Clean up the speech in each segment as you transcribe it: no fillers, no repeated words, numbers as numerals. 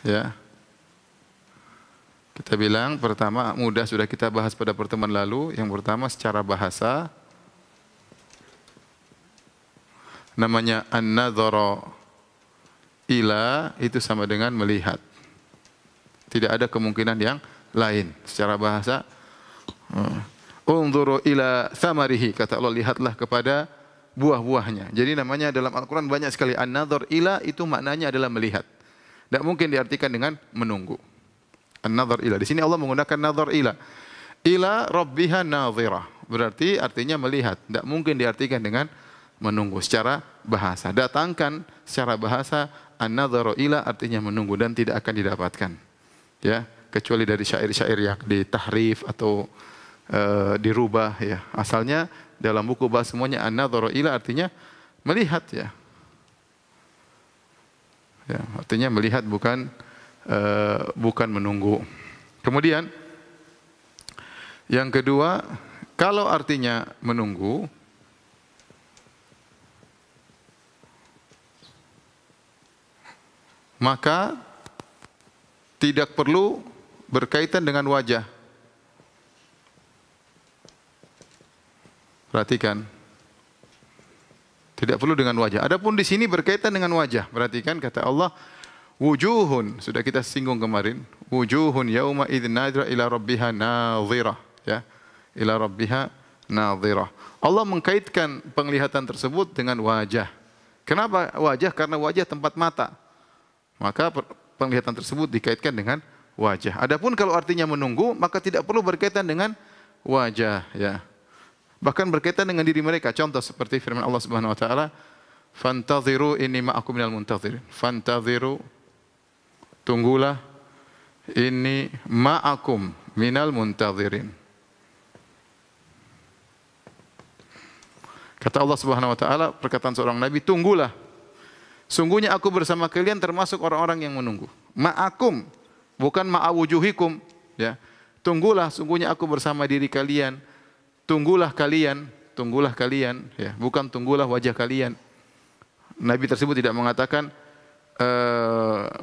Ya. Kita bilang pertama mudah sudah kita bahas pada pertemuan lalu. Yang pertama secara bahasa namanya an-nadhara ila itu sama dengan melihat. Tidak ada kemungkinan yang lain. Secara bahasa unzuru ila thamarihi, kata Allah, lihatlah kepada buah-buahnya. Jadi namanya dalam Al-Quran banyak sekali an-nadhar ila, itu maknanya adalah melihat. Tidak mungkin diartikan dengan menunggu. An-nadhar ila. Di sini Allah menggunakan nadhar ila. Ila rabbiha nadhirah. Berarti artinya melihat. Tidak mungkin diartikan dengan menunggu secara bahasa. Datangkan secara bahasa an-nadhar ila artinya menunggu dan tidak akan didapatkan. Ya, kecuali dari syair-syair yang ditahrif atau dirubah ya. Asalnya dalam buku bahasa semuanya an-nadhara ila artinya melihat ya. Ya, artinya melihat bukan menunggu. Kemudian yang kedua, kalau artinya menunggu maka tidak perlu berkaitan dengan wajah. Perhatikan. Tidak perlu dengan wajah. Adapun di sini berkaitan dengan wajah. Perhatikan kata Allah, wujuhun, sudah kita singgung kemarin. Wujuhun yauma idzin nadira ila rabbiha nadhirah, ya. Ila rabbiha nadhirah. Allah mengkaitkan penglihatan tersebut dengan wajah. Kenapa wajah? Karena wajah tempat mata. Maka penglihatan tersebut dikaitkan dengan wajah. Adapun kalau artinya menunggu, maka tidak perlu berkaitan dengan wajah, ya. Bahkan berkaitan dengan diri mereka. Contoh seperti firman Allah Subhanahu wa taala, "Fantadhiru inni ma'akum minal muntadhirin." Fantadhiru, tunggulah, inni ma'akum minal muntadhirin. Kata Allah Subhanahu wa taala, perkataan seorang nabi, tunggulah. Sungguhnya aku bersama kalian termasuk orang-orang yang menunggu. Ma'akum, bukan ma'awujuhikum, ya. Tunggulah, sungguhnya aku bersama diri kalian. Tunggulah kalian, ya. Bukan tunggulah wajah kalian. Nabi tersebut tidak mengatakan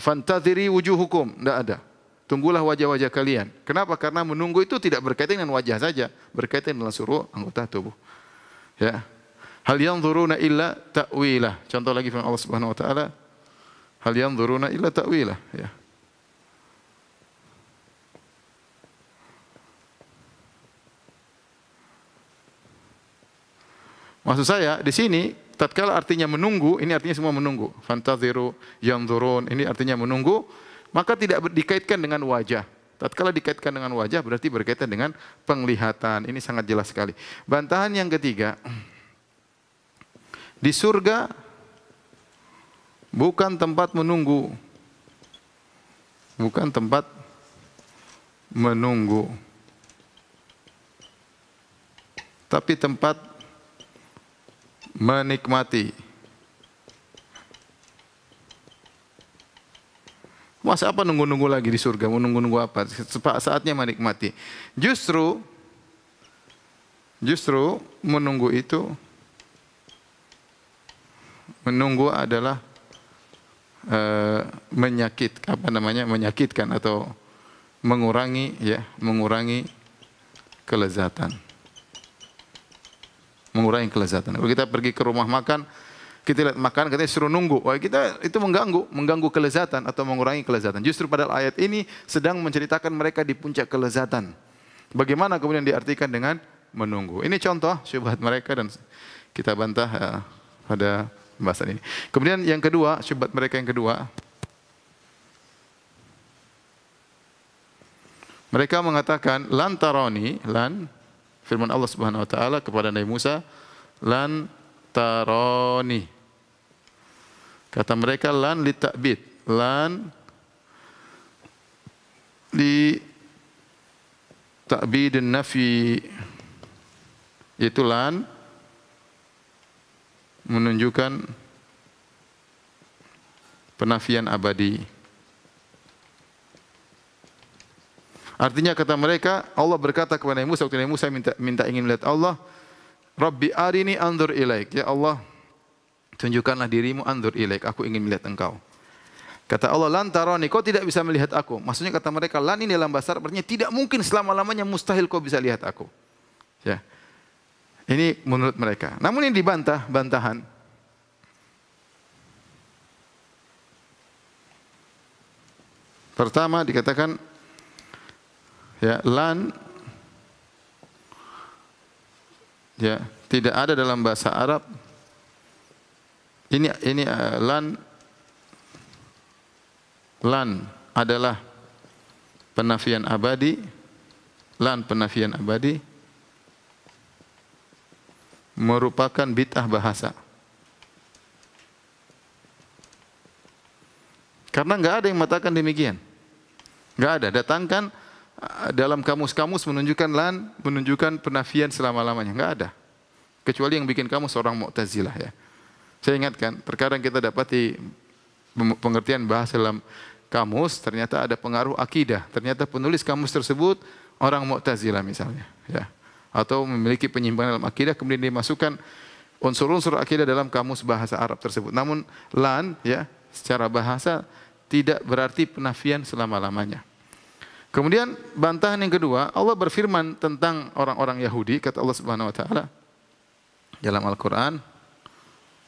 fantadhiri wujuhukum, tidak ada. Tunggulah wajah-wajah kalian. Kenapa? Karena menunggu itu tidak berkaitan dengan wajah saja, berkaitan dengan seluruh anggota tubuh. Ya. Hal yanzuruna illa ta'wilah. Contoh lagi firman Allah Subhanahu wa taala, hal yanzuruna illa ta'wilah, ya. Maksud saya di sini tatkala artinya menunggu, ini artinya semua menunggu. Fantadhiru yanzurun, ini artinya menunggu, maka tidak dikaitkan dengan wajah. Tatkala dikaitkan dengan wajah berarti berkaitan dengan penglihatan. Ini sangat jelas sekali. Bantahan yang ketiga, di surga bukan tempat menunggu. Bukan tempat menunggu. Tapi tempat menikmati. Masa apa nunggu-nunggu lagi di surga? Mau nunggu-nunggu apa? Saatnya menikmati. Justru menunggu itu, menunggu adalah menyakitkan atau mengurangi kelezatan. Mengurangi kelezatan. Kalau kita pergi ke rumah makan, kita lihat makan, katanya suruh nunggu. Wah, kita itu mengganggu kelezatan atau mengurangi kelezatan. Justru pada ayat ini sedang menceritakan mereka di puncak kelezatan. Bagaimana kemudian diartikan dengan menunggu? Ini contoh syubhat mereka dan kita bantah pada pembahasan ini. Kemudian yang kedua, syubhat mereka yang kedua, mereka mengatakan lan tarani, firman Allah Subhanahu wa taala kepada Nabi Musa, lan tarani. Kata mereka lan li ta'bid, lan li ta'bidin nafi, yaitu lan menunjukkan penafian abadi. Artinya kata mereka, Allah berkata kepada Nabi Musa, waktu Nabi Musa minta ingin melihat Allah, Rabbi arini anzur ilaik. Ya Allah, tunjukkanlah dirimu, anzur ilaik, aku ingin melihat engkau. Kata Allah, lan tarani, kau tidak bisa melihat aku. Maksudnya kata mereka, lan ini dalam bahasa Arab artinya tidak mungkin selama-lamanya, mustahil kau bisa lihat aku. Ya. Ini menurut mereka. Namun ini dibantah, bantahan. Pertama dikatakan, ya, lan, ya, tidak ada dalam bahasa Arab. Ini lan adalah penafian abadi, lan penafian abadi merupakan bid'ah bahasa. Karena enggak ada yang mengatakan demikian. Enggak ada. Datangkan dalam kamus-kamus menunjukkan lan, menunjukkan penafian selama-lamanya. Enggak ada. Kecuali yang bikin kamus orang Mu'tazilah, ya. Saya ingatkan, terkadang kita dapati pengertian bahasa dalam kamus, ternyata ada pengaruh akidah. Ternyata penulis kamus tersebut orang Mu'tazilah misalnya, ya. Atau memiliki penyimpangan dalam akidah, kemudian dimasukkan unsur-unsur akidah dalam kamus bahasa Arab tersebut. Namun lan, ya, secara bahasa tidak berarti penafian selama-lamanya. Kemudian bantahan yang kedua, Allah berfirman tentang orang-orang Yahudi, kata Allah Subhanahu wa taala dalam Al-Qur'an,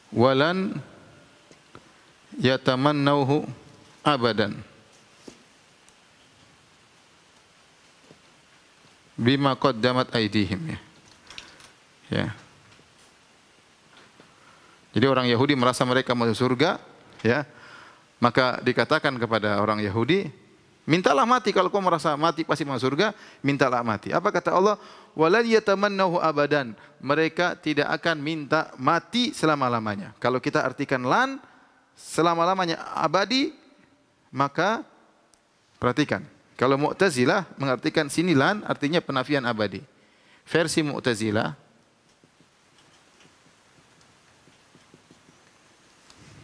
"Walan yatamannauhu abadan bima qaddamat aydihim." Ya. Jadi orang Yahudi merasa mereka masuk surga, ya. Maka dikatakan kepada orang Yahudi, mintalah mati, kalau kau merasa mati pasti masuk surga, mintalah mati. Apa kata Allah? Walan yatamannahu abadan. Mereka tidak akan minta mati selama-lamanya. Kalau kita artikan lan, selama-lamanya abadi, maka perhatikan. Kalau Mu'tazilah mengartikan sini lan artinya penafian abadi. Versi Mu'tazilah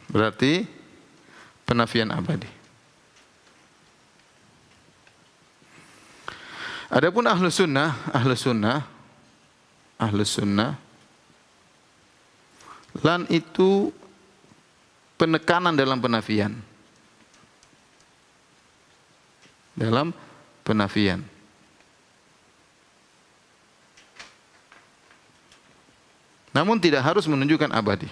berarti penafian abadi. Adapun Ahlus Sunnah, lan itu penekanan dalam penafian. Dalam penafian. Namun tidak harus menunjukkan abadi.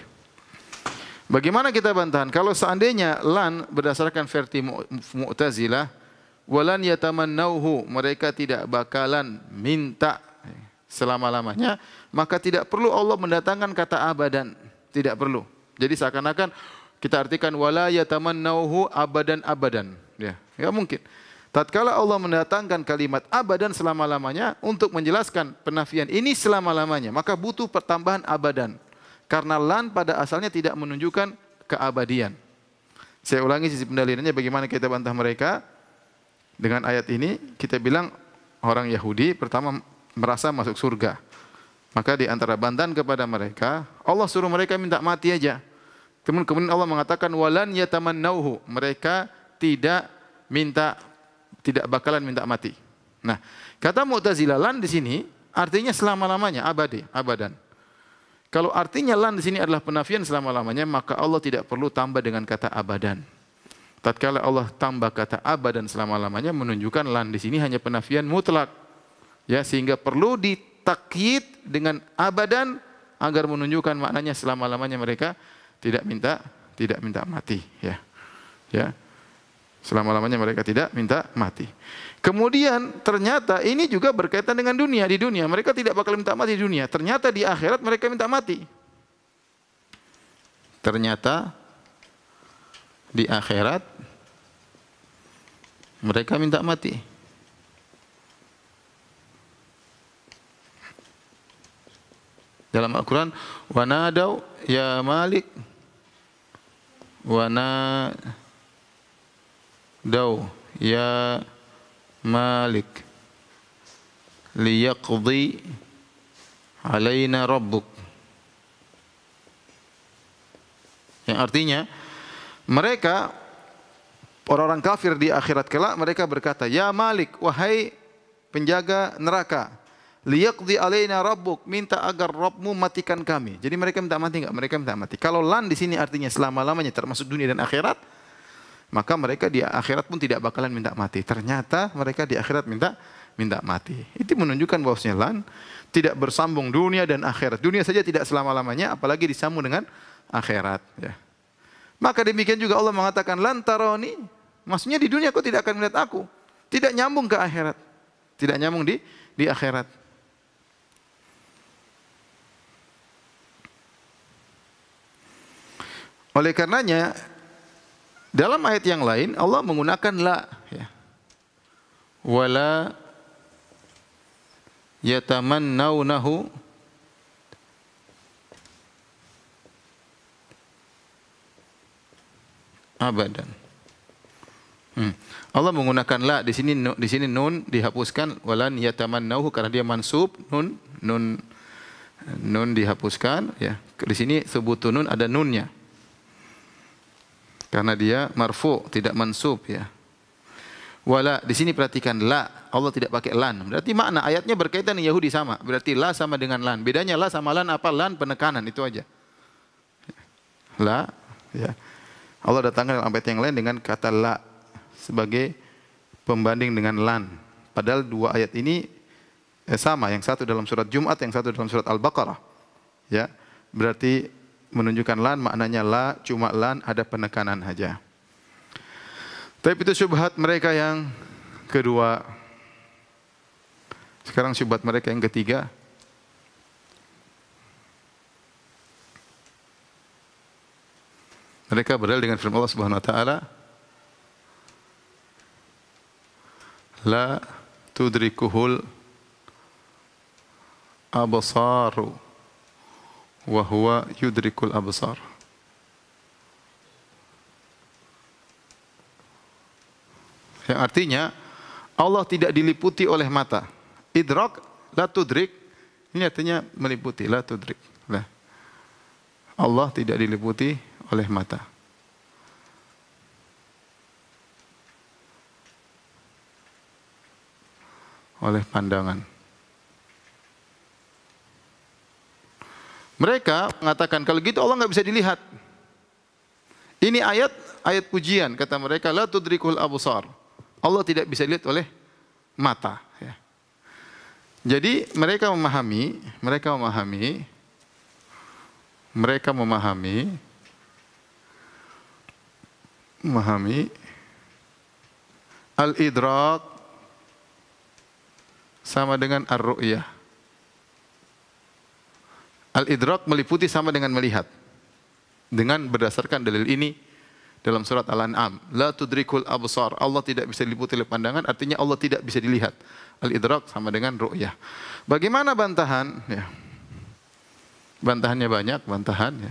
Bagaimana kita bantahan? Kalau seandainya lan berdasarkan versi Mu'tazilah, walan yatamannauhu, mereka tidak bakalan minta selama-lamanya, maka tidak perlu Allah mendatangkan kata abadan, tidak perlu. Jadi seakan-akan kita artikan wala yatamannauhu abadan, ya, enggak mungkin. Tatkala Allah mendatangkan kalimat abadan selama-lamanya untuk menjelaskan penafian ini selama-lamanya, maka butuh pertambahan abadan. Karena lan pada asalnya tidak menunjukkan keabadian. Saya ulangi sisi pendalilannya bagaimana kita bantah mereka. Dengan ayat ini kita bilang orang Yahudi pertama merasa masuk surga. Maka di antara bantahan kepada mereka, Allah suruh mereka minta mati aja. Kemudian Allah mengatakan walan yatamannauhu, mereka tidak bakalan minta mati. Nah, kata Mu'tazilah lan di sini artinya selama-lamanya, abadan. Kalau artinya lan di sini adalah penafian selama-lamanya, maka Allah tidak perlu tambah dengan kata abadan. Tatkala Allah tambah kata abadan selama-lamanya, menunjukkan lan di sini hanya penafian mutlak. Ya, sehingga perlu ditakyid dengan abadan agar menunjukkan maknanya selama-lamanya mereka tidak minta mati, ya. Ya. Selama-lamanya mereka tidak minta mati. Kemudian ternyata ini juga berkaitan dengan dunia. Di dunia mereka tidak bakal minta mati di dunia. Ternyata di akhirat mereka minta mati. Ternyata di akhirat mereka minta mati. Dalam Al-Quran, wanadau ya Malik, wanadau ya Malik liyaqdi alaina rabbuk. Yang artinya mereka orang-orang kafir di akhirat kelak mereka berkata, ya Malik, wahai penjaga neraka, liyaqdi alaina rabbuk, minta agar Rabbmu matikan kami. Jadi mereka minta mati enggak? Mereka minta mati. Kalau lan di sini artinya selama-lamanya termasuk dunia dan akhirat. maka mereka di akhirat pun tidak bakalan minta mati. Ternyata mereka di akhirat minta mati. Itu menunjukkan bahwasanya lan tidak bersambung dunia dan akhirat. Dunia saja tidak selama-lamanya, apalagi disambung dengan akhirat. Ya. Maka demikian juga Allah mengatakan lan taroni, maksudnya di dunia kau tidak akan melihat aku. Tidak nyambung ke akhirat. Tidak nyambung di akhirat. Oleh karenanya dalam ayat yang lain Allah menggunakan la, ya. Wala yatamannawnahu abadan. Allah menggunakan la di sini nun dihapuskan, walan yatamannahu karena dia mansub, nun dihapuskan, ya. Di sini sebut nun ada nunnya. Karena dia marfu, tidak mansub, ya. Wala di sini perhatikan la, Allah tidak pakai lan. Berarti makna ayatnya berkaitan dengan Yahudi sama. Berarti la sama dengan lan. Bedanya la sama lan apa? Lan penekanan, itu aja. La, ya. Allah datangkan dalam ayat yang lain dengan kata la sebagai pembanding dengan lan. Padahal dua ayat ini sama, yang satu dalam surat Jumat, yang satu dalam surat Al-Baqarah. Ya, berarti menunjukkan lan maknanya la, cuma lan ada penekanan saja. Tapi itu syubhat mereka yang kedua. Sekarang syubhat mereka yang ketiga. Mereka berdalil dengan firman Allah Subhanahu wa taala, la tudrikuhul absaru wa huwa yudrikul absar. Yang artinya Allah tidak diliputi oleh mata. Idrak, la tudrik, ini artinya meliputi, la tudrik. Lah. Allah tidak diliputi oleh mata. Oleh pandangan. Mereka mengatakan kalau gitu Allah nggak bisa dilihat. Ini ayat pujian, kata mereka, la tudrikul absar. Allah tidak bisa dilihat oleh mata. Ya. Jadi mereka memahami al-idrak sama dengan ar-ru'yah. Al-idrak meliputi sama dengan melihat. Dengan berdasarkan dalil ini dalam surat Al-An'am, la tudrikul absar, Allah tidak bisa diliputi oleh pandangan, artinya Allah tidak bisa dilihat. Al-idrak sama dengan ru'yah. Bagaimana bantahan? Ya. Bantahannya banyak, ya.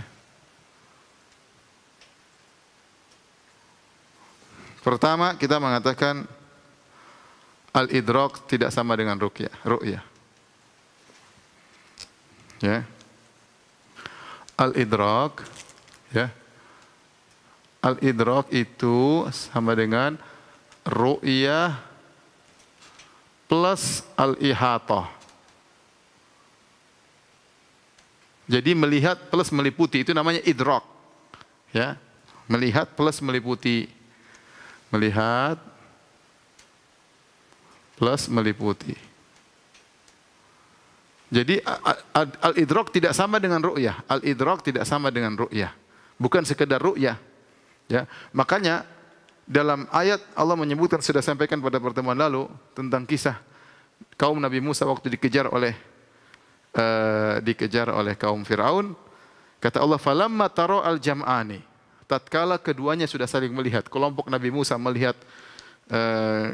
Pertama, kita mengatakan al-idrak tidak sama dengan ru'yah. Ya. Al-idrak, ya. Al-idrak itu sama dengan ru'yah plus al-ihatah. Jadi melihat plus meliputi itu namanya idrak. Ya. Melihat plus meliputi. Melihat plus meliputi. Jadi al-idrak tidak sama dengan ru'yah. Al-idrak tidak sama dengan ru'yah. Bukan sekedar ru'yah. Ya, makanya dalam ayat Allah menyebutkan, sudah sampaikan pada pertemuan lalu tentang kisah kaum Nabi Musa waktu dikejar oleh kaum Firaun. Kata Allah, falamma tara al-jam'ani, tatkala keduanya sudah saling melihat, kelompok Nabi Musa melihat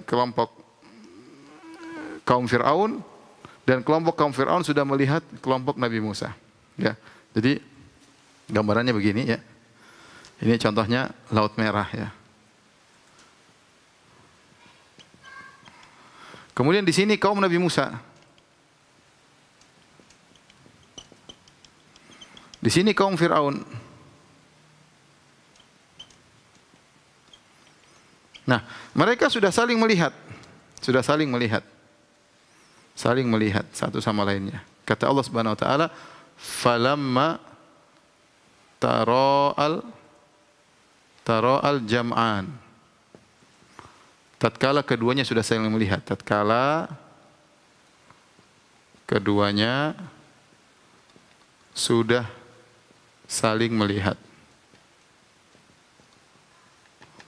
kelompok kaum Firaun dan kelompok kaum Firaun sudah melihat kelompok Nabi Musa. Ya, jadi gambarannya begini, ya. Ini contohnya Laut Merah, ya. Kemudian di sini kaum Nabi Musa. Di sini kaum Firaun. Nah, mereka sudah saling melihat. Saling melihat satu sama lainnya. Kata Allah Subhanahu wa taala, falamma tara'al jam'an. Tatkala keduanya sudah saling melihat. Tatkala keduanya sudah saling melihat.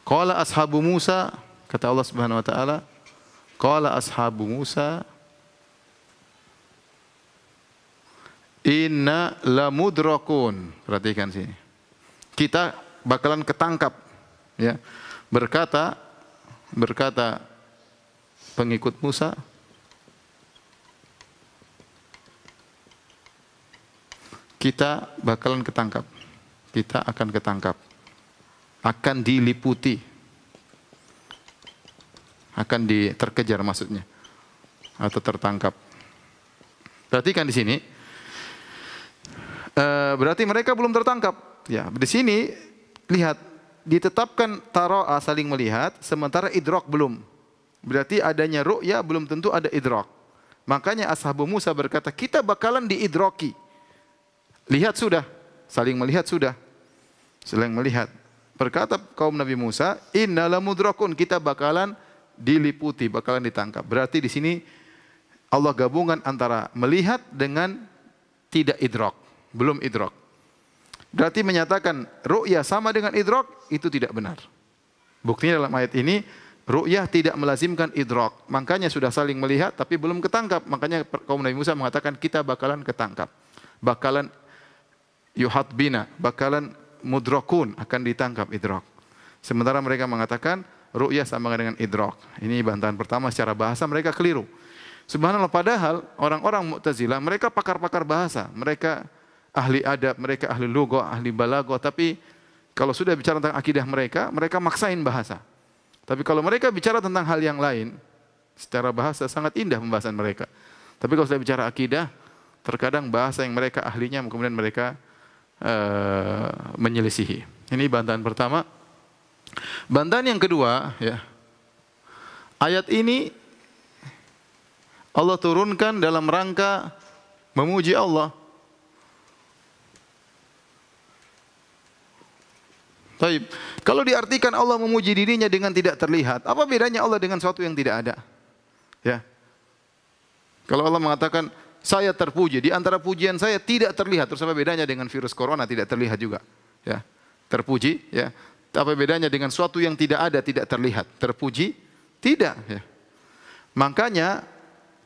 Qala ashabu Musa, kata Allah Subhanahu wa taala, qala ashabu Musa inna lamudrakun. Perhatikan sini. Kita bakalan ketangkap, ya. Berkata pengikut Musa, kita bakalan ketangkap. Kita akan ketangkap. Akan diliputi. Akan terkejar maksudnya. Atau tertangkap. Perhatikan di sini. Berarti mereka belum tertangkap. Ya, di sini lihat ditetapkan taro'a saling melihat, sementara idrak belum. Berarti adanya ru'ya belum tentu ada idrak. Makanya ashabu Musa berkata, kita bakalan diidraki. Lihat sudah, saling melihat sudah. Saling melihat. Berkata kaum Nabi Musa, inna lamudrakun, kita bakalan diliputi, bakalan ditangkap. Berarti di sini Allah gabungan antara melihat dengan tidak idrak, belum idrak. Berarti menyatakan ru'yah sama dengan idrak, itu tidak benar. Buktinya dalam ayat ini, ru'yah tidak melazimkan idrak. Makanya sudah saling melihat, tapi belum ketangkap. Makanya kaum Nabi Musa mengatakan, kita bakalan ketangkap. Bakalan yuhat bina, bakalan mudrakun, akan ditangkap idrak. Sementara mereka mengatakan, ru'yah sama dengan idrak. Ini bantahan pertama secara bahasa, mereka keliru. Subhanallah, padahal orang-orang Mu'tazilah, mereka pakar-pakar bahasa. Mereka ahli adab, mereka ahli lugha, ahli balaghah, tapi kalau sudah bicara tentang akidah mereka, mereka maksain bahasa. Tapi kalau mereka bicara tentang hal yang lain, secara bahasa sangat indah pembahasan mereka. Tapi kalau sudah bicara akidah, terkadang bahasa yang mereka ahlinya kemudian mereka menyelisihi. Ini bantahan pertama. Bantahan yang kedua, ya. Ayat ini Allah turunkan dalam rangka memuji Allah. Taib. Kalau diartikan Allah memuji dirinya dengan tidak terlihat, apa bedanya Allah dengan sesuatu yang tidak ada? Ya. Kalau Allah mengatakan saya terpuji, di antara pujian saya tidak terlihat, terus apa bedanya dengan virus corona tidak terlihat juga? Ya. Terpuji, ya. Apa bedanya dengan sesuatu yang tidak ada, tidak terlihat? Terpuji? Tidak, ya. Makanya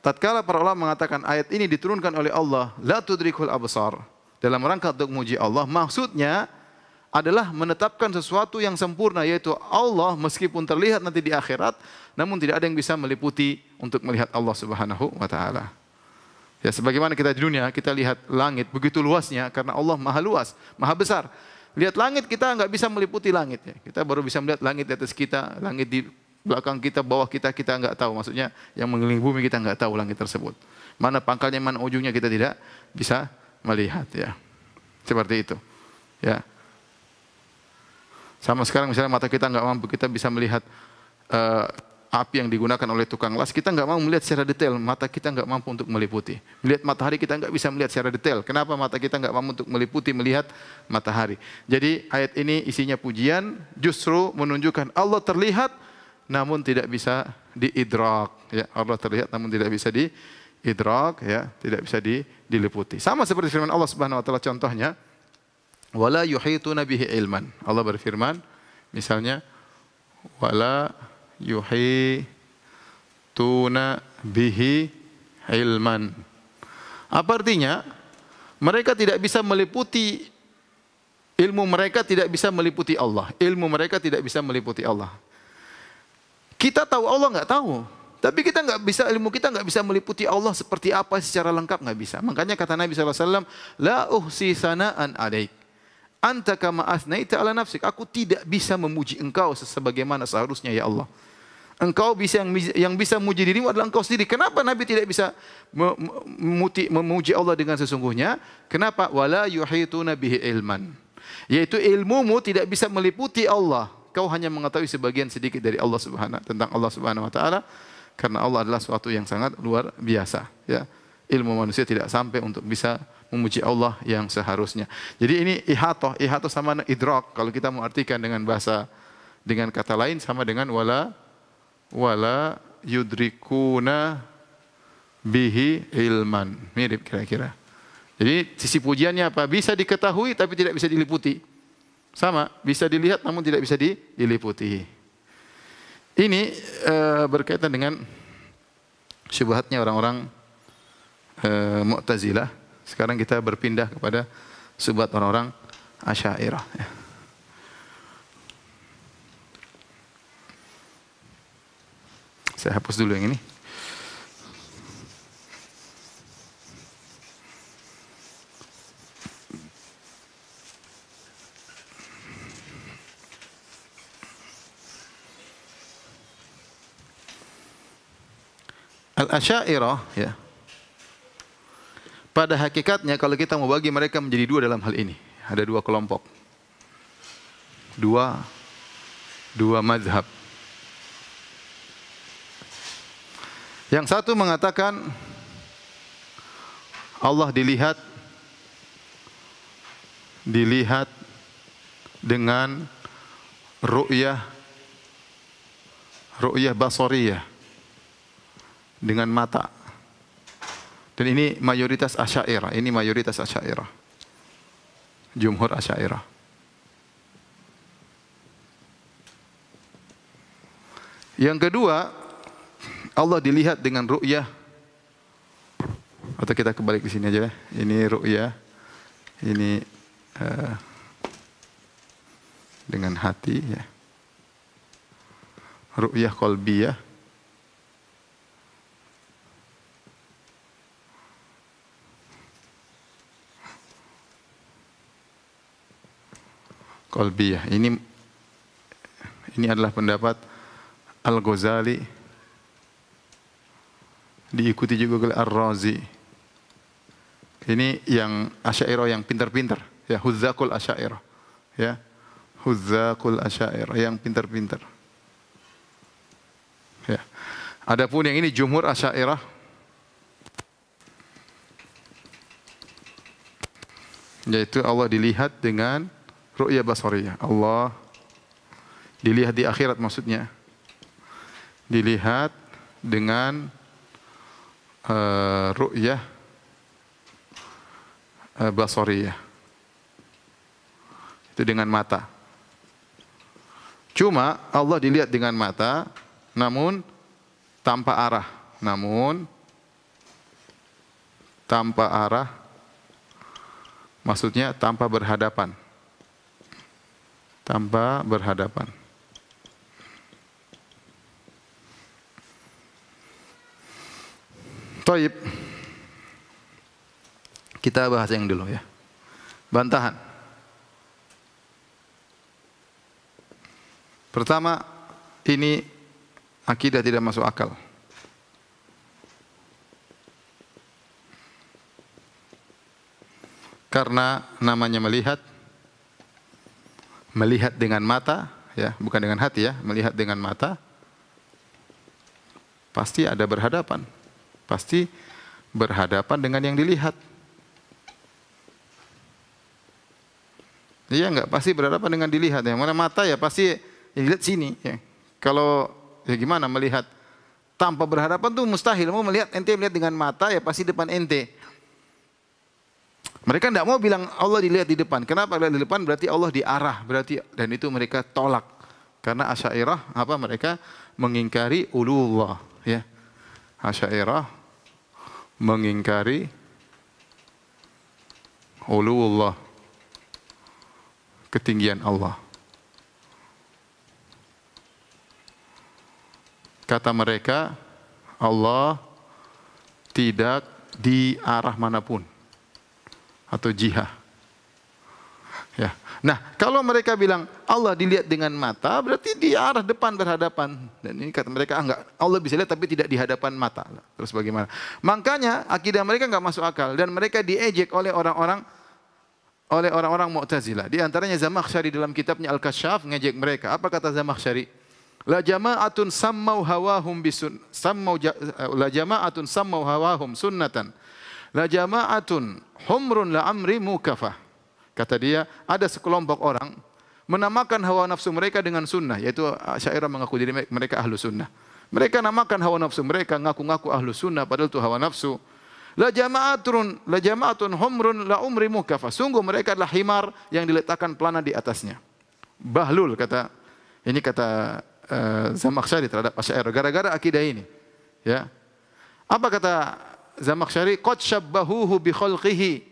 tatkala para ulama mengatakan ayat ini diturunkan oleh Allah, la tudrikul absar, dalam rangka untuk memuji Allah, maksudnya adalah menetapkan sesuatu yang sempurna, yaitu Allah meskipun terlihat nanti di akhirat, namun tidak ada yang bisa meliputi untuk melihat Allah Subhanahu wa taala. Ya, sebagaimana kita di dunia, kita lihat langit begitu luasnya karena Allah maha luas, maha besar. Lihat langit, kita enggak bisa meliputi langit, ya. Kita baru bisa melihat langit di atas kita, langit di belakang kita, bawah kita, kita enggak tahu. Maksudnya yang mengelilingi bumi kita enggak tahu langit tersebut. Mana pangkalnya, mana ujungnya kita tidak bisa melihat, ya. Seperti itu. Ya. Sama sekarang misalnya mata kita nggak mampu, kita bisa melihat api yang digunakan oleh tukang las, kita nggak mau melihat secara detail, mata kita nggak mampu untuk meliputi. Melihat matahari kita nggak bisa melihat secara detail. Kenapa? Mata kita nggak mampu untuk meliputi, melihat matahari. Jadi ayat ini isinya pujian, justru menunjukkan Allah terlihat, namun tidak bisa diidrak. Ya, Allah terlihat, namun tidak bisa diidrak, ya, tidak bisa diliputi. Sama seperti firman Allah Subhanahu Wa Taala contohnya. Wala yuhituna bihi ilman. Allah berfirman, misalnya, wala yuhituna bihi ilman. Apa artinya? Mereka tidak bisa meliputi, ilmu mereka tidak bisa meliputi Allah. Ilmu mereka tidak bisa meliputi Allah. Kita tahu, Allah nggak tahu. Tapi kita nggak bisa, ilmu kita nggak bisa meliputi Allah seperti apa secara lengkap, nggak bisa. Makanya kata Nabi SAW, la uhsi sana'an alaik. Anta kama asnaita ala nafsik. Aku tidak bisa memuji engkau sebagaimana seharusnya, ya Allah. Engkau bisa yang bisa memuji dirimu adalah engkau sendiri. Kenapa Nabi tidak bisa memuji Allah dengan sesungguhnya? Kenapa? Wala yuhituna bihi ilman. Yaitu ilmumu tidak bisa meliputi Allah. Kau hanya mengetahui sebagian sedikit dari Allah tentang Allah Subhanahu wa taala, karena Allah adalah sesuatu yang sangat luar biasa, ya. Ilmu manusia tidak sampai untuk bisa memuji Allah yang seharusnya. Jadi ini ihatoh sama idrak. Kalau kita mau artikan dengan bahasa, dengan kata lain sama dengan wala wala yudrikuna bihi ilman. Mirip kira-kira. Jadi sisi pujiannya apa? Bisa diketahui tapi tidak bisa diliputi. Sama, bisa dilihat namun tidak bisa diliputi. Ini berkaitan dengan syubhatnya orang-orang Mu'tazilah. Sekarang kita berpindah kepada syubhat orang-orang Asy'ariyah. Saya hapus dulu yang ini. Al-Asy'ariyah ya. Pada hakikatnya kalau kita mau bagi mereka menjadi dua dalam hal ini, ada dua kelompok. Dua mazhab. Yang satu mengatakan Allah dilihat dengan ru'yah basariyah, dengan mata. Dan ini mayoritas Asy'ariyah, jumhur Asy'ariyah. Yang kedua, Allah dilihat dengan ru'yah, atau kita kebalik di sini aja ya. Ini ru'yah, ini dengan hati ya. Ru'yah qalbiyah. Qalbiyah. Ini adalah pendapat Al-Ghazali, diikuti juga oleh Ar-Razi. Ini yang Asy'ariyah yang pintar-pintar, ya, Huzzaqul Asy'ariyah. Ya. Huzzaqul Asy'ariyah yang pintar-pintar. Ya. Adapun yang ini jumhur Asy'ariyah, yaitu Allah dilihat dengan ru'yah basariyah. Allah dilihat di akhirat, maksudnya dilihat dengan ru'yah basariyah. Itu dengan mata. Cuma Allah dilihat dengan mata namun tanpa arah. Maksudnya tanpa berhadapan. Taib. Kita bahas yang dulu ya. Bantahan. Pertama, ini akidah tidak masuk akal. Karena namanya melihat dengan mata, ya, bukan dengan hati ya, melihat dengan mata, pasti ada berhadapan. Pasti berhadapan dengan yang dilihat. Iya enggak? Pasti berhadapan dengan dilihat. Yang mana mata ya pasti yang dilihat sini. Ya. Kalau ya gimana melihat tanpa berhadapan tuh mustahil. Mau melihat ente melihat dengan mata ya pasti depan ente. Mereka tidak mau bilang Allah dilihat di depan. Kenapa dilihat di depan? Berarti Allah diarah. Berarti dan itu mereka tolak. Karena Asy'ariyah mereka mengingkari uluwullah. Ya. Asy'ariyah mengingkari uluwullah, ketinggian Allah. Kata mereka, Allah tidak di arah manapun atau jihah. Ya. Nah, kalau mereka bilang Allah dilihat dengan mata, berarti di arah depan berhadapan. Dan ini kata mereka, enggak, Allah bisa lihat tapi tidak di hadapan mata. Terus bagaimana? Makanya akidah mereka enggak masuk akal dan mereka diejek oleh orang-orang Mu'tazilah. Di antaranya Zamakhsyari dalam kitabnya Al-Kasyaf ngejek mereka. Apa kata Zamakhsyari? La jama'atun sammau hawahum sunnatan. La jama'atun humrun la amri mukafah. Kata dia, ada sekelompok orang menamakan hawa nafsu mereka dengan sunnah, yaitu Asy'ariyah mengaku diri mereka ahlu sunnah. Mereka namakan hawa nafsu mereka, ngaku-ngaku ahlu sunnah padahal itu hawa nafsu. La jama'atun humrun la umri mukafa. Sungguh mereka adalah himar yang diletakkan pelana di atasnya. Bahlul kata Zamakhsyari terhadap Asy'ariyah gara-gara akidah ini. Ya. Apa kata Zamakhsyari? Qad syabbahuhu bi khalqihi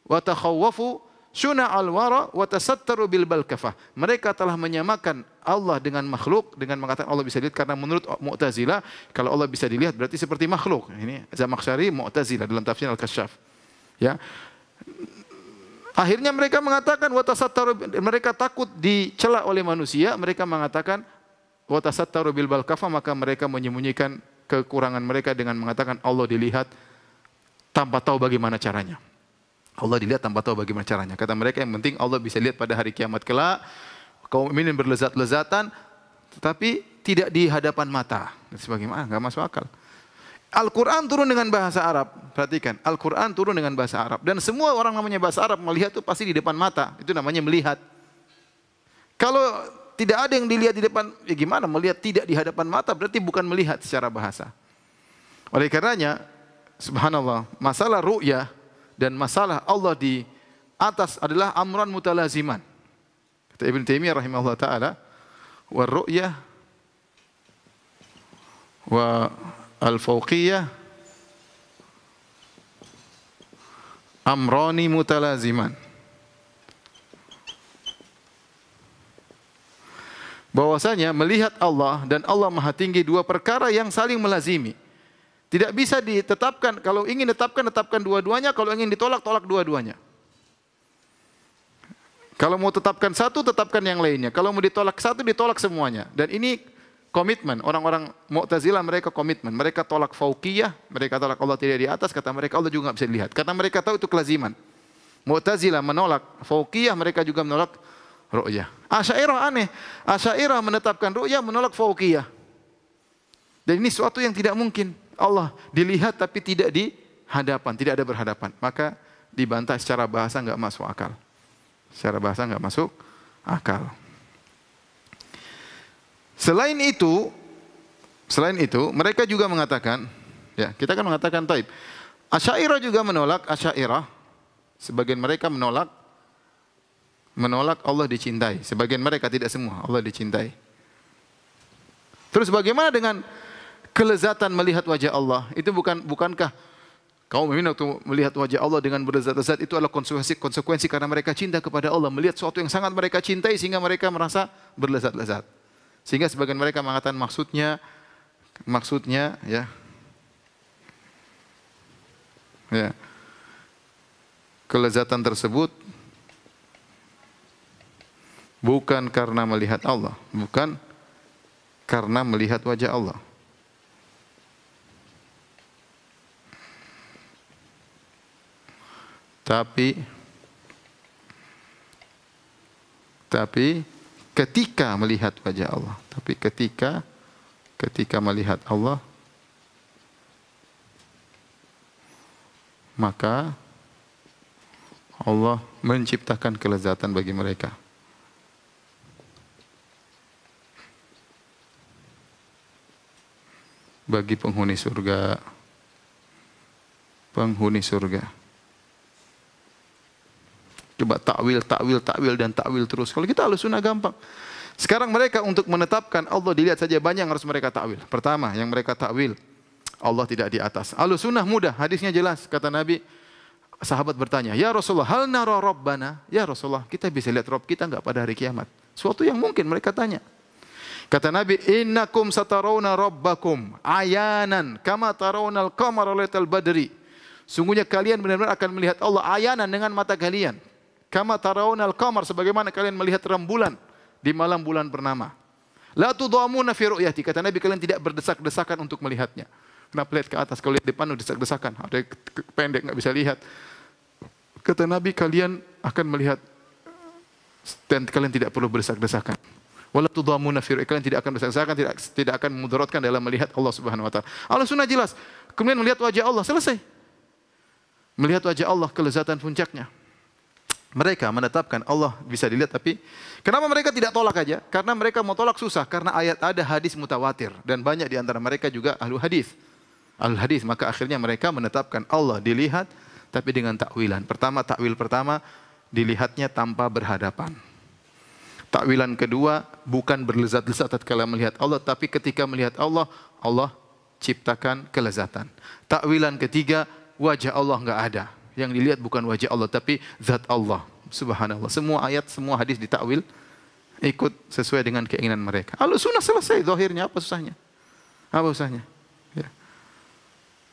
wa takhawwafu syuna'al wara wa tasattaru bil balkafah. Mereka telah menyamakan Allah dengan makhluk dengan mengatakan Allah bisa dilihat karena menurut Mu'tazilah kalau Allah bisa dilihat berarti seperti makhluk. Ini Zamakhsyari Mu'tazilah dalam tafsir Al-Kasyaf. Ya. Akhirnya mereka mengatakan wa tasattaru, mereka takut dicela oleh manusia, mereka mengatakan wa tasattaru bil balkafah, maka mereka menyembunyikan kekurangan mereka dengan mengatakan Allah dilihat tanpa tahu bagaimana caranya. Allah dilihat tanpa tahu bagaimana caranya. Kata mereka yang penting Allah bisa lihat pada hari kiamat kelak. Kaum mukminin berlezat-lezatan tetapi tidak di hadapan mata. Sebagaimana enggak masuk akal. Al-Quran turun dengan bahasa Arab. Perhatikan, Al-Quran turun dengan bahasa Arab. Dan semua orang namanya bahasa Arab melihat itu pasti di depan mata. Itu namanya melihat. Kalau tidak ada yang dilihat di depan, ya gimana melihat tidak di hadapan mata berarti bukan melihat secara bahasa. Oleh karenanya, subhanallah, masalah ru'yah dan masalah Allah di atas adalah amran mutalaziman. Kata Ibn Taimiyah rahimahullah ta'ala, wa ru'yah wa al-fawqiyah amrani mutalaziman. Bahwasanya melihat Allah dan Allah Maha Tinggi dua perkara yang saling melazimi. Tidak bisa ditetapkan, kalau ingin tetapkan dua-duanya, kalau ingin ditolak, tolak dua-duanya. Kalau mau tetapkan satu, tetapkan yang lainnya. Kalau mau ditolak satu, ditolak semuanya. Dan ini komitmen, orang-orang Mu'tazilah mereka komitmen. Mereka tolak fauqiyah, mereka tolak Allah tidak di atas, kata mereka Allah juga tidak bisa dilihat. Karena mereka tahu itu kelaziman. Mu'tazilah menolak fauqiyah, mereka juga menolak ru'yah. Asy'ariyah aneh, Asy'ariyah menetapkan ru'yah, menolak fauqiyah. Dan ini suatu yang tidak mungkin. Allah dilihat tapi tidak di hadapan, tidak ada berhadapan. Maka dibantah secara bahasa enggak masuk akal. Secara bahasa enggak masuk akal. Selain itu mereka juga mengatakan, ya, kita kan mengatakan taib. Asy'ariyah juga menolak, Asy'ariyah sebagian mereka menolak Allah dicintai. Sebagian mereka, tidak semua, Allah dicintai. Terus bagaimana dengan kelezatan melihat wajah Allah? Itu bukankah kaum mukminin waktu melihat wajah Allah dengan berlezat-lezat itu adalah konsekuensi karena mereka cinta kepada Allah, melihat sesuatu yang sangat mereka cintai sehingga mereka merasa berlezat-lezat. Sehingga sebagian mereka mengatakan maksudnya ya kelezatan tersebut bukan karena melihat Allah, bukan karena melihat wajah Allah. Tapi ketika melihat wajah Allah, ketika melihat Allah, maka Allah menciptakan kelezatan bagi mereka. Bagi penghuni surga. Coba takwil dan takwil terus. Kalau kita Ahlussunnah gampang. Sekarang mereka untuk menetapkan Allah dilihat saja banyak yang harus mereka takwil. Pertama, yang mereka takwil Allah tidak di atas. Ahlussunnah mudah, hadisnya jelas. Kata Nabi, sahabat bertanya, "Ya Rasulullah, hal nara rabbana?" Ya Rasulullah, kita bisa lihat Rabb kita enggak pada hari kiamat? Suatu yang mungkin mereka tanya. Kata Nabi, "Innakum satarawna rabbakum ayanan kama tarawnal qamara lailatal badri." Sungguhnya kalian benar-benar akan melihat Allah ayanan dengan mata kalian. Kama tarawnal qamar, sebagaimana kalian melihat rembulan di malam bulan purnama. La tudamuna fi ru'yati, kata Nabi, kalian tidak berdesak-desakan untuk melihatnya. Kenapa lihat ke atas? Kalau lihat depan udah desak-desakan, ada pendek enggak bisa lihat. Kata Nabi, kalian akan melihat dan kalian tidak perlu berdesak-desakan. Wala tudamuna fi ru'yati, kalian tidak akan berdesak-desakan, tidak akan memudaratkan dalam melihat Allah Subhanahu wa taala. Ahlussunnah jelas. Kemudian melihat wajah Allah, selesai. Melihat wajah Allah, kelezatan puncaknya. Mereka menetapkan Allah bisa dilihat, tapi kenapa mereka tidak tolak aja? Karena mereka mau tolak susah, karena ayat ada hadis mutawatir dan banyak di antara mereka juga ahlu hadis. Ahlu hadis, maka akhirnya mereka menetapkan Allah dilihat tapi dengan takwilan. Takwil pertama dilihatnya tanpa berhadapan. Takwilan kedua bukan berlezat-lezat tatkala melihat Allah, tapi ketika melihat Allah, Allah ciptakan kelezatan. Takwilan ketiga, wajah Allah enggak ada. Yang dilihat bukan wajah Allah tapi zat Allah. Subhanallah. Semua ayat, semua hadis ditakwil ikut sesuai dengan keinginan mereka. Ahlussunnah selesai zahirnya, apa susahnya? Apa susahnya? Ya.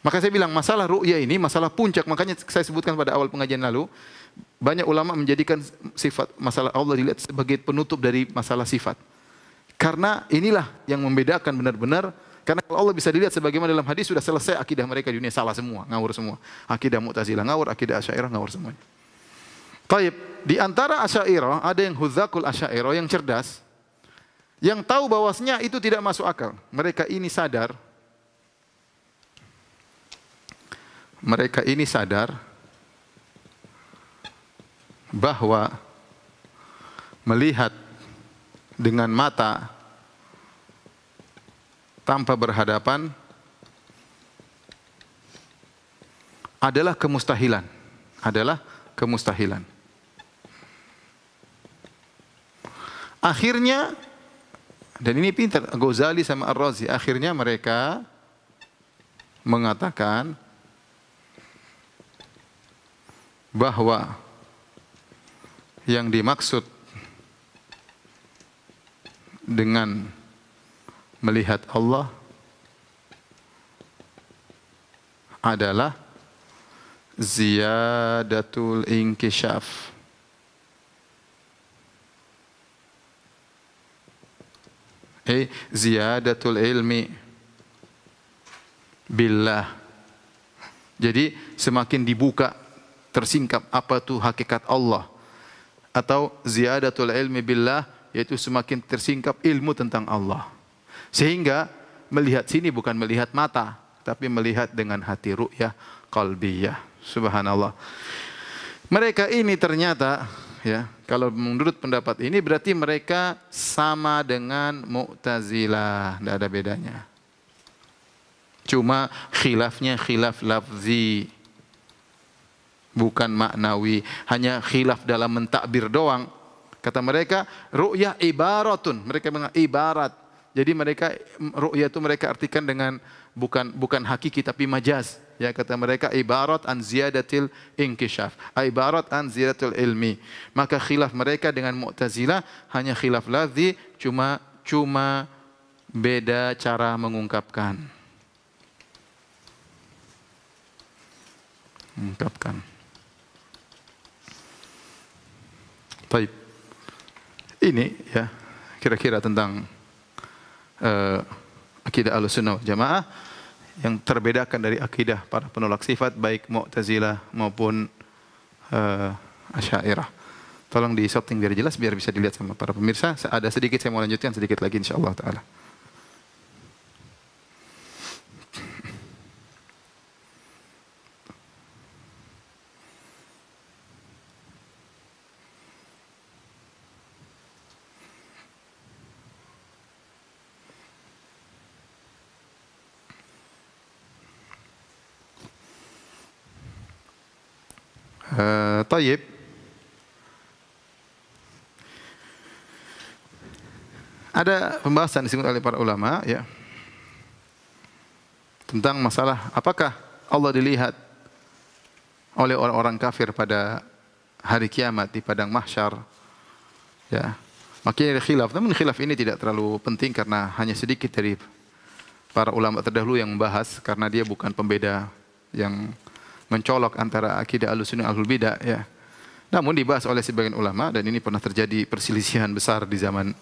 Maka saya bilang masalah ru'ya ini masalah puncak, makanya saya sebutkan pada awal pengajian lalu, banyak ulama menjadikan sifat masalah Allah dilihat sebagai penutup dari masalah sifat. Karena inilah yang membedakan benar-benar. Karena kalau Allah bisa dilihat sebagaimana dalam hadis, sudah selesai akidah mereka di dunia, salah semua, ngawur semua. Akidah Mu'tazilah ngawur, akidah Asy'ariyah ngawur semuanya. Taib, di antara Asy'ariyah ada yang hudzaqul Asy'ariyah yang cerdas, yang tahu bahwasanya itu tidak masuk akal. Mereka ini sadar bahwa melihat dengan mata tanpa berhadapan adalah kemustahilan. Akhirnya, dan ini pintar Ghazali sama Ar-Razi, akhirnya mereka mengatakan bahwa yang dimaksud dengan melihat Allah adalah ziyadatul inkishaf. Ziyadatul ilmi billah. Jadi semakin dibuka, tersingkap apa itu hakikat Allah. Atau ziyadatul ilmi billah, yaitu semakin tersingkap ilmu tentang Allah. Sehingga melihat sini bukan melihat mata, tapi melihat dengan hati, ru'yah qalbiyah. Subhanallah. Mereka ini ternyata, ya, kalau menurut pendapat ini berarti mereka sama dengan Mu'tazilah, tidak ada bedanya. Cuma khilafnya khilaf lafzi, bukan maknawi, hanya khilaf dalam mentakbir doang. Kata mereka, ru'yah ibaratun, mereka mengatakan ibarat. Jadi mereka ru'yah itu mereka artikan dengan bukan hakiki tapi majaz. Ya, kata mereka ibarat an ziyadatil inkishaf, ibarat an ziyadatil ilmi. Maka khilaf mereka dengan Mu'tazilah hanya khilaf lafzi, cuma beda cara mengungkapkan. Baik. Ini ya kira-kira tentang akidah Ahlussunnah wal Jamaah yang terbedakan dari akidah para penolak sifat baik Mu'tazilah maupun Asy'ariyah. Tolong di setting biar jelas, biar bisa dilihat sama para pemirsa. Ada sedikit saya mau lanjutkan sedikit lagi insyaallah taala. Tayyib. Ada pembahasan disebut oleh para ulama ya tentang masalah apakah Allah dilihat oleh orang-orang kafir pada hari kiamat di padang mahsyar. Ya. Makanya ada khilaf, namun khilaf ini tidak terlalu penting karena hanya sedikit dari para ulama terdahulu yang membahas karena dia bukan pembeda yang mencolok antara akidah Ahlussunnah Ahlul Bidah ya. Namun dibahas oleh sebagian ulama dan ini pernah terjadi perselisihan besar di zaman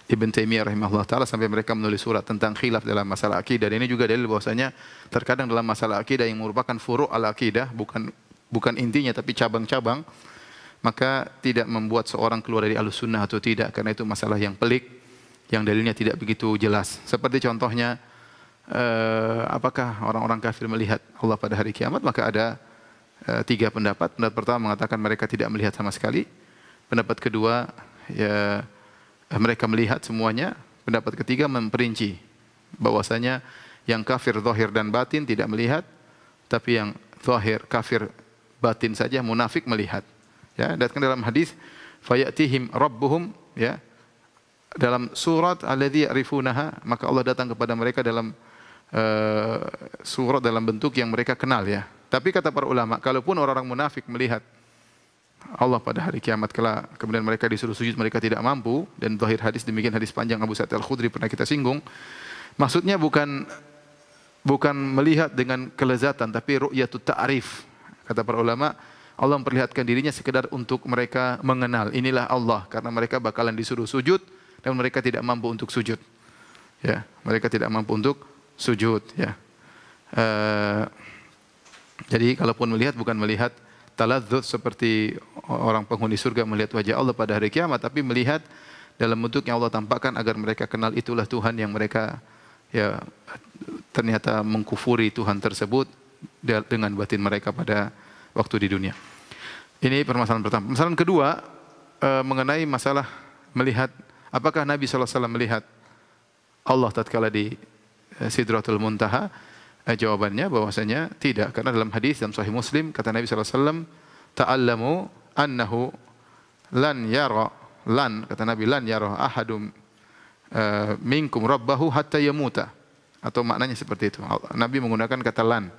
Ibn Taimiyah rahimahullah taala sampai mereka menulis surat tentang khilaf dalam masalah akidah. Dan ini juga dalil bahwasanya terkadang dalam masalah akidah yang merupakan furu' al-akidah, bukan intinya tapi cabang-cabang, maka tidak membuat seorang keluar dari Ahlussunnah atau tidak, karena itu masalah yang pelik yang dalilnya tidak begitu jelas. Seperti contohnya apakah orang-orang kafir melihat Allah pada hari kiamat, maka ada tiga pendapat. Pendapat pertama mengatakan mereka tidak melihat sama sekali. Pendapat kedua, ya, mereka melihat semuanya. Pendapat ketiga memperinci bahwasanya yang kafir zahir dan batin tidak melihat, tapi yang zahir kafir batin saja munafik melihat. Ya, datang dalam hadis fayatihim rabbuhum, ya, dalam surat alladzi ya'rifunaha, maka Allah datang kepada mereka dalam surat dalam bentuk yang mereka kenal, ya. Tapi kata para ulama, kalaupun orang-orang munafik melihat Allah pada hari kiamat kelak, kemudian mereka disuruh sujud, mereka tidak mampu, dan zahir hadis demikian, hadis panjang Abu Sa'id Al-Khudri pernah kita singgung. Maksudnya bukan melihat dengan kelezatan, tapi ru'yatut ta'rif. Kata para ulama, Allah memperlihatkan dirinya sekedar untuk mereka mengenal inilah Allah, karena mereka bakalan disuruh sujud dan mereka tidak mampu untuk sujud. Ya, mereka tidak mampu untuk sujud, ya. Jadi kalaupun melihat, bukan melihat taladzuz seperti orang penghuni surga melihat wajah Allah pada hari kiamat, tapi melihat dalam bentuk yang Allah tampakkan agar mereka kenal itulah Tuhan yang mereka, ya, ternyata mengkufuri Tuhan tersebut dengan batin mereka pada waktu di dunia. Ini permasalahan pertama. Permasalahan kedua mengenai masalah melihat, apakah Nabi SAW melihat Allah tatkala di Sidratul Muntaha? Jawabannya bahwasanya tidak, karena dalam hadis dalam Sahih Muslim kata Nabi SAW, ta'allamu annahu lan yara, kata Nabi, lan yara ahadum minkum rabbahu hatta yamuta, atau maknanya seperti itu. Nabi menggunakan kata lan.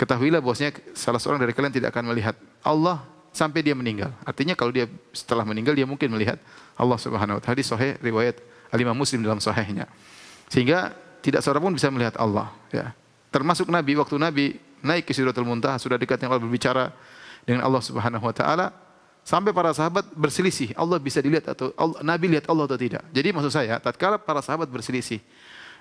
Ketahuilah bahwasanya salah seorang dari kalian tidak akan melihat Allah sampai dia meninggal. Artinya kalau dia setelah meninggal dia mungkin melihat Allah Subhanahu wa taala. Hadis sahih riwayat Al-Imam Muslim dalam sahihnya. Sehingga tidak seorang pun bisa melihat Allah, ya. Termasuk Nabi, waktu Nabi naik ke Sidratul Muntaha, sudah dekat yang Allah berbicara dengan Allah Subhanahu wa taala, sampai para sahabat berselisih, Allah bisa dilihat atau Nabi lihat Allah atau tidak. Jadi maksud saya, tatkala para sahabat berselisih,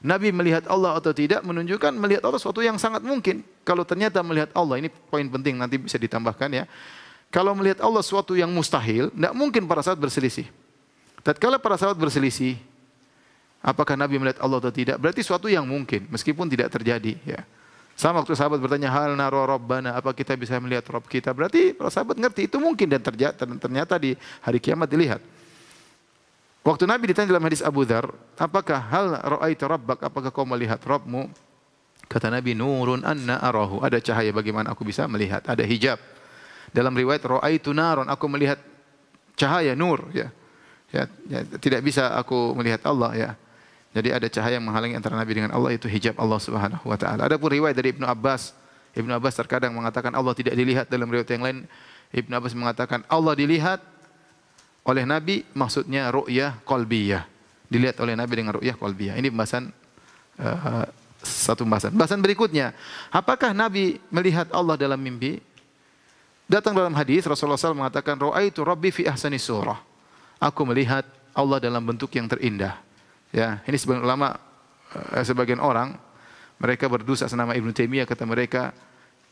Nabi melihat Allah atau tidak, menunjukkan melihat Allah suatu yang sangat mungkin. Kalau ternyata melihat Allah, ini poin penting nanti bisa ditambahkan, ya. Kalau melihat Allah suatu yang mustahil, tidak mungkin para sahabat berselisih. Tatkala para sahabat berselisih, apakah Nabi melihat Allah atau tidak? Berarti suatu yang mungkin, meskipun tidak terjadi, ya. Sama waktu sahabat bertanya, hal naro rabbana, apa kita bisa melihat Rabb kita? Berarti para sahabat ngerti itu mungkin dan ternyata di hari kiamat dilihat. Waktu Nabi ditanya dalam hadis Abu Dzar, apakah hal ra'aita rabbak, apakah kau melihat Rabbmu? Kata Nabi, nurun anna arahu, ada cahaya bagaimana aku bisa melihat, ada hijab. Dalam riwayat ra'aitu naron, aku melihat cahaya nur, ya. Ya, tidak bisa aku melihat Allah, ya. Jadi ada cahaya yang menghalangi antara Nabi dengan Allah, itu hijab Allah Subhanahu wa taala. Adapun riwayat dari Ibnu Abbas terkadang mengatakan Allah tidak dilihat, dalam riwayat yang lain Ibnu Abbas mengatakan Allah dilihat oleh Nabi, maksudnya ru'yah qalbiyah. Dilihat oleh Nabi dengan ru'yah qalbiyah. Ini pembahasan satu pembahasan. Pembahasan berikutnya, apakah Nabi melihat Allah dalam mimpi? Datang dalam hadis Rasulullah SAW mengatakan ra'aitu rabbi fi ahsani surah. Aku melihat Allah dalam bentuk yang terindah. Ya, ini sebagian orang mereka berdosa senama Ibnu Taimiyah, kata mereka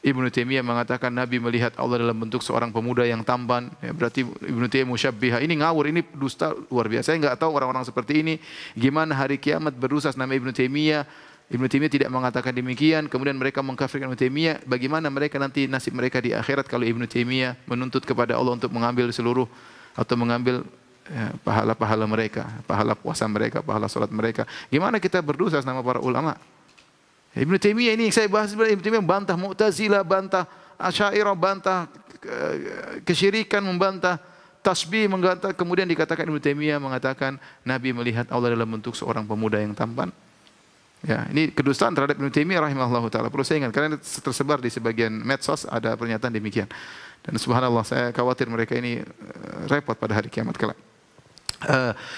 Ibnu Taimiyah mengatakan Nabi melihat Allah dalam bentuk seorang pemuda yang tampan, ya, berarti Ibnu Taimiyah musyabbiha. Ini ngawur, ini dusta luar biasa. Saya enggak tahu orang-orang seperti ini gimana hari kiamat berdosa senama Ibnu Taimiyah. Ibnu Taimiyah tidak mengatakan demikian, kemudian mereka mengkafirkan Ibnu Taimiyah. Bagaimana mereka nanti nasib mereka di akhirat kalau Ibnu Taimiyah menuntut kepada Allah untuk mengambil seluruh atau mengambil, ya, pahala-pahala mereka, pahala puasa mereka, pahala salat mereka. Gimana kita berdosa sama para ulama? Ibnu Taimiyah ini saya bahas, Ibnu Taimiyah membantah Mu'tazilah, bantah Asy'ariyah, bantah kesyirikan, membantah tasbih, membantah, kemudian dikatakan Ibnu Taimiyah mengatakan Nabi melihat Allah dalam bentuk seorang pemuda yang tampan. Ya, ini kedustaan terhadap Ibnu Taimiyah rahimahullahu taala. Perlu saya ingat karena tersebar di sebagian medsos ada pernyataan demikian. Dan subhanallah, saya khawatir mereka ini repot pada hari kiamat kelak.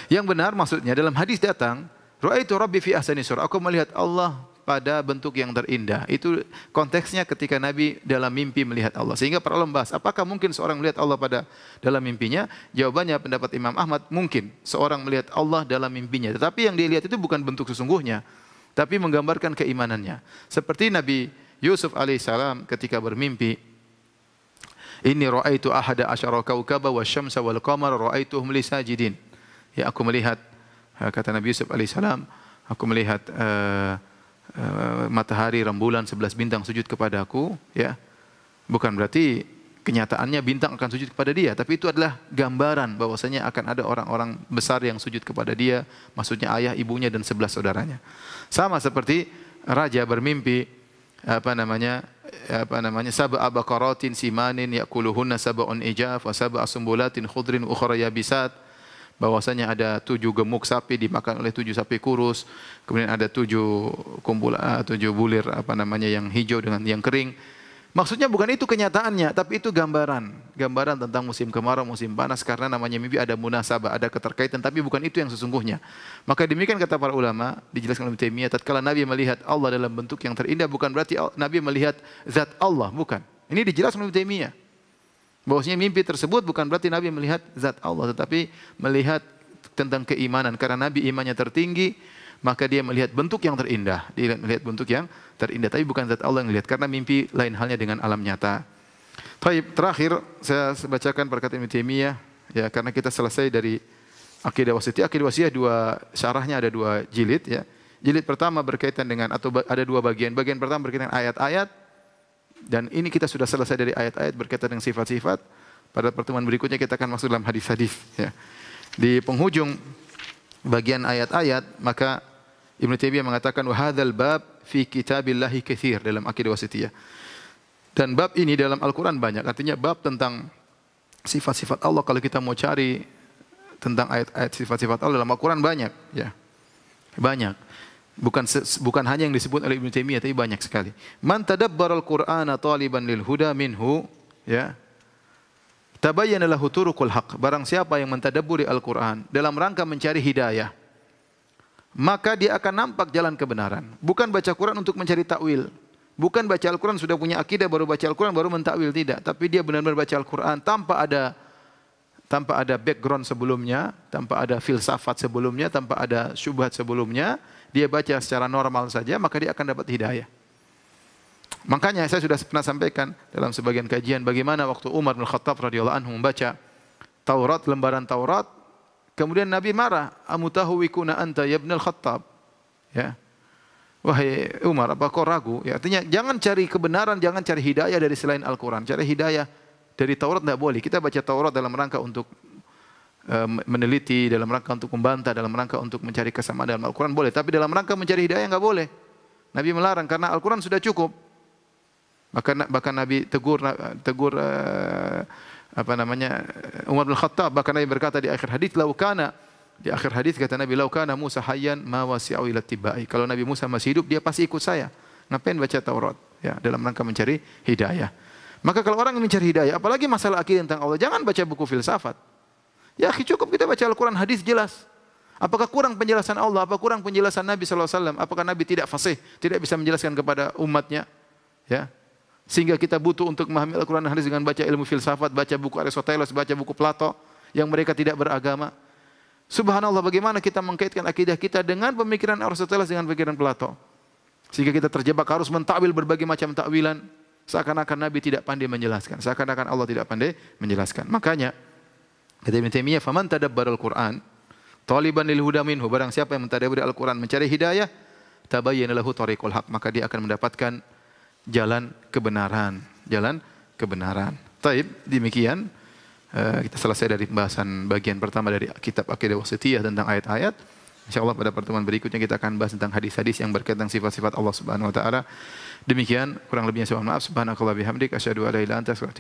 Yang benar maksudnya dalam hadis datang, ra'aitu rabbi fi ahsani surah, aku melihat Allah pada bentuk yang terindah. Itu konteksnya ketika Nabi dalam mimpi melihat Allah. Sehingga para ulama bahas, apakah mungkin seorang melihat Allah pada dalam mimpinya? Jawabannya pendapat Imam Ahmad, mungkin seorang melihat Allah dalam mimpinya. Tetapi yang dilihat itu bukan bentuk sesungguhnya, tapi menggambarkan keimanannya. Seperti Nabi Yusuf alaihissalam ketika bermimpi, inni ra'aitu ahada asyara kaukaba wasyamsa wal qamara ra'aituhum li sajidin. Ya, aku melihat, kata Nabi Yusuf alaihissalam, aku melihat matahari, rembulan, 11 bintang sujud kepada aku, ya. Bukan berarti kenyataannya bintang akan sujud kepada dia, tapi itu adalah gambaran bahwasanya akan ada orang-orang besar yang sujud kepada dia, maksudnya ayah, ibunya dan 11 saudaranya. Sama seperti raja bermimpi sab'a baqaratin simanin ya'kuluhunna sab'un ijaf wa sab'a sumbulatin khudrin ukhra yabisat, bahwasanya ada 7 gemuk sapi dimakan oleh 7 sapi kurus, kemudian ada 7 bulir yang hijau dengan yang kering. Maksudnya bukan itu kenyataannya, tapi itu gambaran tentang musim kemarau, musim panas, karena namanya mimpi ada munasabah, ada keterkaitan, tapi bukan itu yang sesungguhnya. Maka demikian kata para ulama, dijelaskan oleh Taimiyah, tatkala Nabi melihat Allah dalam bentuk yang terindah, bukan berarti Nabi melihat zat Allah, bukan. Ini dijelaskan oleh Taimiyah. Bahwasanya mimpi tersebut bukan berarti Nabi melihat zat Allah, tetapi melihat tentang keimanan. Karena Nabi imannya tertinggi, maka dia melihat bentuk yang terindah. Dia melihat bentuk yang terindah, tapi bukan zat Allah yang melihat. Karena mimpi lain halnya dengan alam nyata. Terakhir, saya bacakan perkataan Ibnu Taimiyah, ya, karena kita selesai dari Aqidah Wasithiyah. Aqidah Wasithiyah syarahnya ada 2 jilid, ya. Jilid pertama berkaitan dengan, atau ada 2 bagian. Bagian pertama berkaitan dengan ayat-ayat, dan ini kita sudah selesai dari ayat-ayat berkaitan dengan sifat-sifat. Pada pertemuan berikutnya kita akan masuk dalam hadis-hadis, ya. Di penghujung bagian ayat-ayat, maka Ibnu Taimiyah mengatakan wa hadzal bab fi kitabillahi katsir, dalam Aqidah Wasithiyah. Dan bab ini dalam Al-Qur'an banyak. Artinya bab tentang sifat-sifat Allah, kalau kita mau cari tentang ayat-ayat sifat-sifat Allah dalam Al-Qur'an banyak, ya. Banyak. Bukan hanya yang disebut oleh Ibnu Taimiyah, tapi banyak sekali. Man tadabbaral Qur'ana taliban lil huda minhu, ya. Tabayyana lahu turuqul haq. Barang siapa yang mentadabburi Al-Qur'an dalam rangka mencari hidayah, maka dia akan nampak jalan kebenaran. Bukan baca Quran untuk mencari takwil. Bukan baca Al-Quran sudah punya akidah baru baca Al-Quran baru mentakwil, tidak. Tapi dia benar-benar baca Al-Quran tanpa ada background sebelumnya, tanpa ada filsafat sebelumnya, tanpa ada syubhat sebelumnya. Dia baca secara normal saja, maka dia akan dapat hidayah. Makanya saya sudah pernah sampaikan dalam sebagian kajian bagaimana waktu Umar bin Khattab radhiyallahu anhu membaca Taurat, lembaran Taurat, kemudian Nabi marah, amutahwikuna anta ya ibnal Khattab. Ya. Wahai Umar, apa kau ragu? Ya, artinya jangan cari kebenaran, jangan cari hidayah dari selain Al-Quran. Cari hidayah dari Taurat tidak boleh. Kita baca Taurat dalam rangka untuk meneliti, dalam rangka untuk membantah, dalam rangka untuk mencari kesamaan dalam Al-Quran boleh. Tapi dalam rangka mencari hidayah enggak boleh. Nabi melarang karena Al-Quran sudah cukup. Bahkan Nabi tegur Umar bin Khattab, bahkan Nabi berkata di akhir hadis kata Nabi, "Lau kana Musa hayyan ma wasi'u ila tibai." Kalau Nabi Musa masih hidup, dia pasti ikut saya. Ngapain baca Taurat? Ya, dalam rangka mencari hidayah. Maka kalau orang mencari hidayah, apalagi masalah akidah tentang Allah, jangan baca buku filsafat. Ya, cukup kita baca Al-Quran, hadis jelas. Apakah kurang penjelasan Allah? Apa kurang penjelasan Nabi sallallahu alaihi wasallam? Apakah Nabi tidak fasih, tidak bisa menjelaskan kepada umatnya? Ya. Sehingga kita butuh untuk memahami Al-Quran dan hadis dengan baca ilmu filsafat, baca buku Aristoteles, baca buku Plato yang mereka tidak beragama. Subhanallah, bagaimana kita mengkaitkan akidah kita dengan pemikiran Aristoteles dengan pemikiran Plato. Sehingga kita terjebak harus mentakwil berbagai macam takwilan. Seakan-akan Nabi tidak pandai menjelaskan. Seakan-akan Allah tidak pandai menjelaskan. Makanya, kata Ibnu Taimiyah, "Faman tadabbaral Qur'an taliban lil huda minhu." Barang siapa yang mentadabburi Al-Quran mencari hidayah, tabayyana lahu tariqul haq, maka dia akan mendapatkan jalan kebenaran. Jalan kebenaran. Taib, demikian. Kita selesai dari pembahasan bagian pertama dari kitab Aqidah Wasithiyah tentang ayat-ayat. InsyaAllah pada pertemuan berikutnya kita akan bahas tentang hadis-hadis yang berkaitan sifat-sifat Allah Subhanahu Wa Taala. Demikian, kurang lebihnya saya mohon maaf. Subhanakallah bihamdik, asyhadu an la ilaha illa anta, astaghfiruka